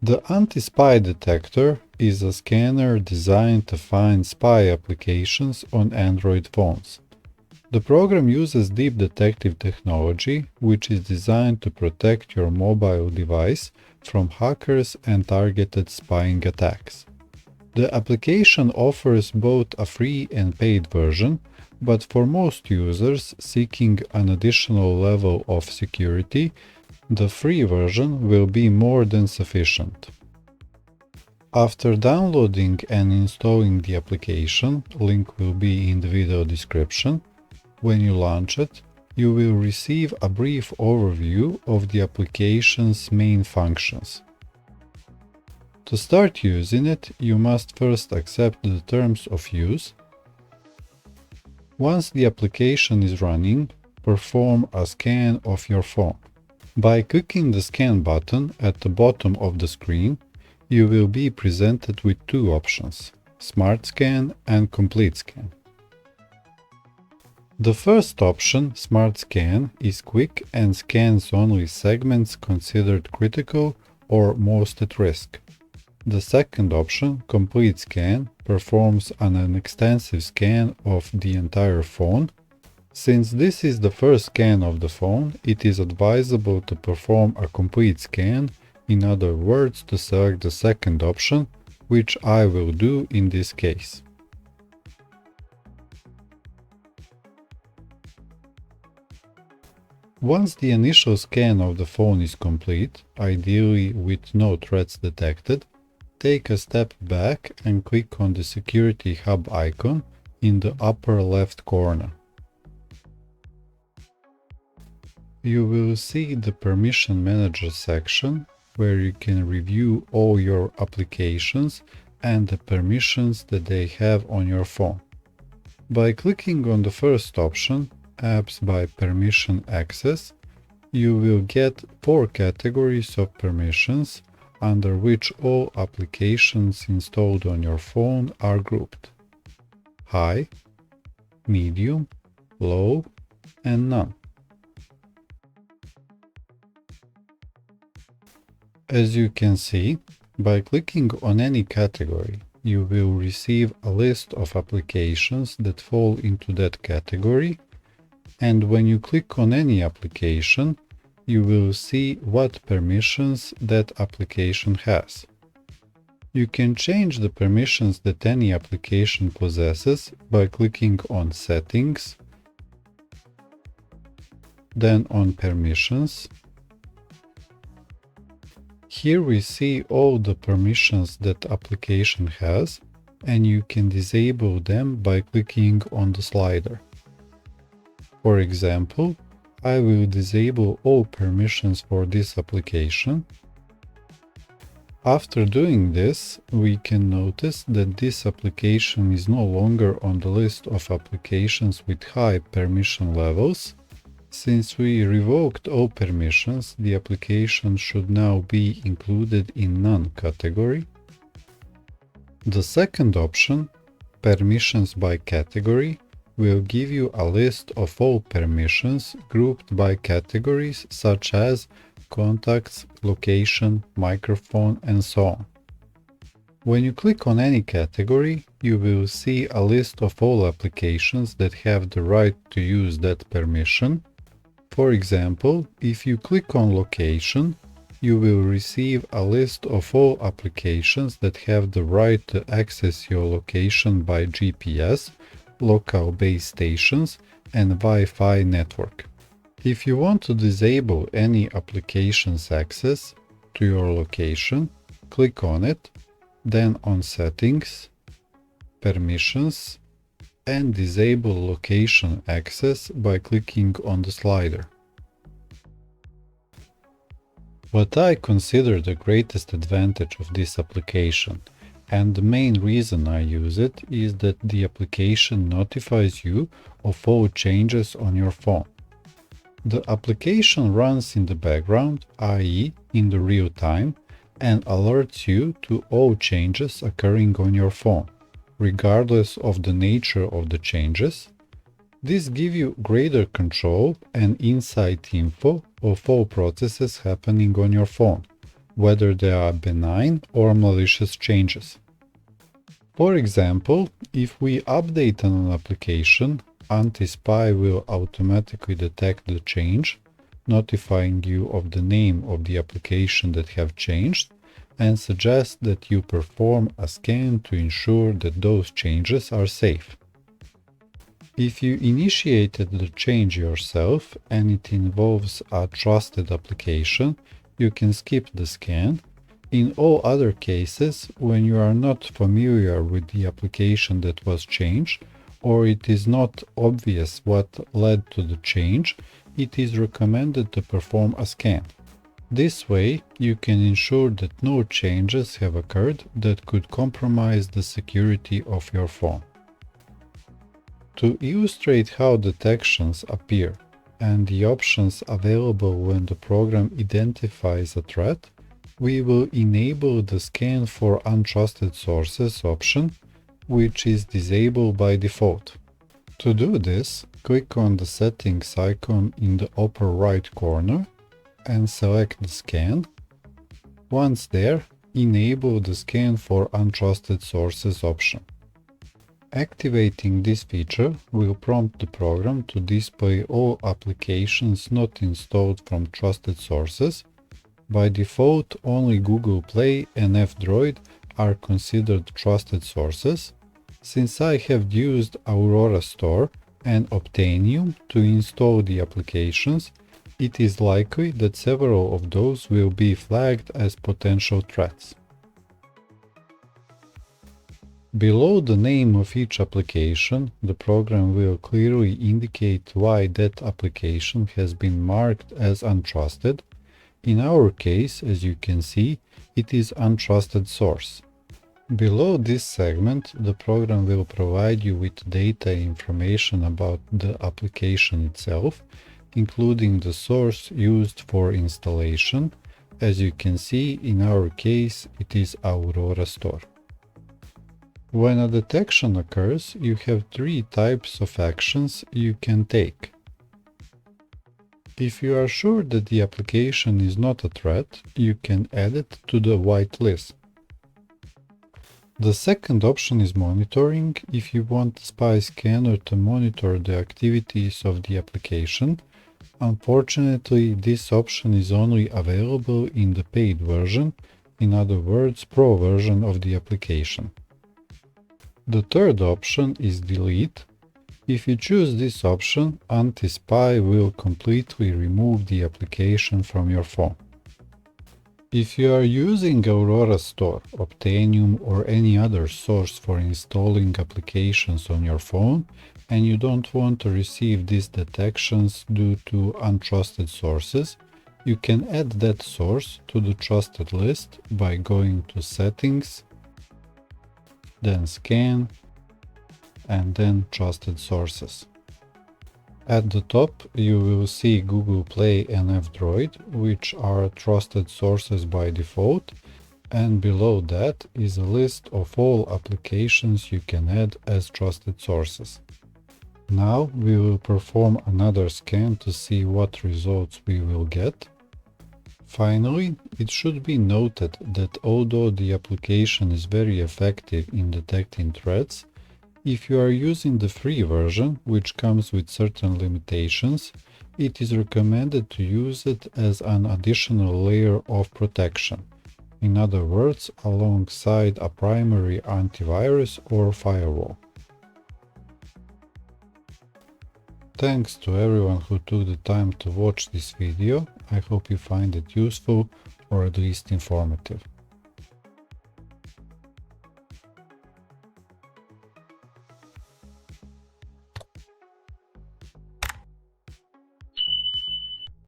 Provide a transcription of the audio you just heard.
The Anti Spy Detector is a scanner designed to find spy applications on Android phones. The program uses deep detective technology, which is designed to protect your mobile device from hackers and targeted spying attacks. The application offers both a free and paid version, but for most users seeking an additional level of security, the free version will be more than sufficient. After downloading and installing the application, link will be in the video description. When you launch it, you will receive a brief overview of the application's main functions. To start using it, you must first accept the terms of use. Once the application is running, perform a scan of your phone. By clicking the scan button at the bottom of the screen, you will be presented with two options: Smart Scan and Complete Scan. The first option, Smart Scan, is quick and scans only segments considered critical or most at risk. The second option, Complete Scan, performs an extensive scan of the entire phone. Since this is the first scan of the phone, it is advisable to perform a complete scan, in other words, to select the second option, which I will do in this case. Once the initial scan of the phone is complete, ideally with no threats detected, take a step back and click on the Security Hub icon in the upper left corner. You will see the Permission Manager section, where you can review all your applications and the permissions that they have on your phone. By clicking on the first option, Apps by Permission Access, you will get 4 categories of permissions under which all applications installed on your phone are grouped: High, Medium, Low, and None. As you can see, by clicking on any category, you will receive a list of applications that fall into that category, and when you click on any application, you will see what permissions that application has. You can change the permissions that any application possesses by clicking on Settings, then on Permissions. Here we see all the permissions that application has, and you can disable them by clicking on the slider. For example, I will disable all permissions for this application. After doing this, we can notice that this application is no longer on the list of applications with high permission levels. Since we revoked all permissions, the application should now be included in None category. The second option, Permissions by Category, will give you a list of all permissions grouped by categories such as contacts, location, microphone, and so on. When you click on any category, you will see a list of all applications that have the right to use that permission. For example, if you click on Location, you will receive a list of all applications that have the right to access your location by GPS, local base stations, and Wi-Fi network. If you want to disable any application's access to your location, click on it, then on Settings, Permissions, and disable location access by clicking on the slider. What I consider the greatest advantage of this application, and the main reason I use it, is that the application notifies you of all changes on your phone. The application runs in the background, i.e. in the real time, and alerts you to all changes occurring on your phone, regardless of the nature of the changes. This gives you greater control and inside info of all processes happening on your phone, whether they are benign or malicious changes. For example, if we update an application, Anti-Spy will automatically detect the change, notifying you of the name of the application that have changed, and suggest that you perform a scan to ensure that those changes are safe. If you initiated the change yourself and it involves a trusted application, you can skip the scan. In all other cases, when you are not familiar with the application that was changed, or it is not obvious what led to the change, it is recommended to perform a scan. This way, you can ensure that no changes have occurred that could compromise the security of your phone. To illustrate how detections appear and the options available when the program identifies a threat, we will enable the Scan for Untrusted Sources option, which is disabled by default. To do this, click on the Settings icon in the upper right corner and select the Scan. Once there, enable the Scan for Untrusted Sources option. Activating this feature will prompt the program to display all applications not installed from trusted sources. By default, only Google Play and F-Droid are considered trusted sources. Since I have used Aurora Store and Optanium to install the applications, it is likely that several of those will be flagged as potential threats. Below the name of each application, the program will clearly indicate why that application has been marked as untrusted. In our case, as you can see, it is untrusted source. Below this segment, the program will provide you with data information about the application itself, including the source used for installation. As you can see, in our case, it is Aurora Store. When a detection occurs, you have three types of actions you can take. If you are sure that the application is not a threat, you can add it to the whitelist. The second option is monitoring. If you want the spy scanner to monitor the activities of the application, unfortunately, this option is only available in the paid version, in other words, Pro version of the application. The third option is delete. If you choose this option, Anti-Spy will completely remove the application from your phone. If you are using Aurora Store, Optanium or any other source for installing applications on your phone, and you don't want to receive these detections due to untrusted sources, you can add that source to the trusted list by going to Settings, then Scan, and then Trusted Sources. At the top, you will see Google Play and F-Droid, which are trusted sources by default, and below that is a list of all applications you can add as trusted sources. Now we will perform another scan to see what results we will get. Finally, it should be noted that although the application is very effective in detecting threats, if you are using the free version, which comes with certain limitations, it is recommended to use it as an additional layer of protection. In other words, alongside a primary antivirus or firewall. Thanks to everyone who took the time to watch this video. I hope you find it useful or at least informative.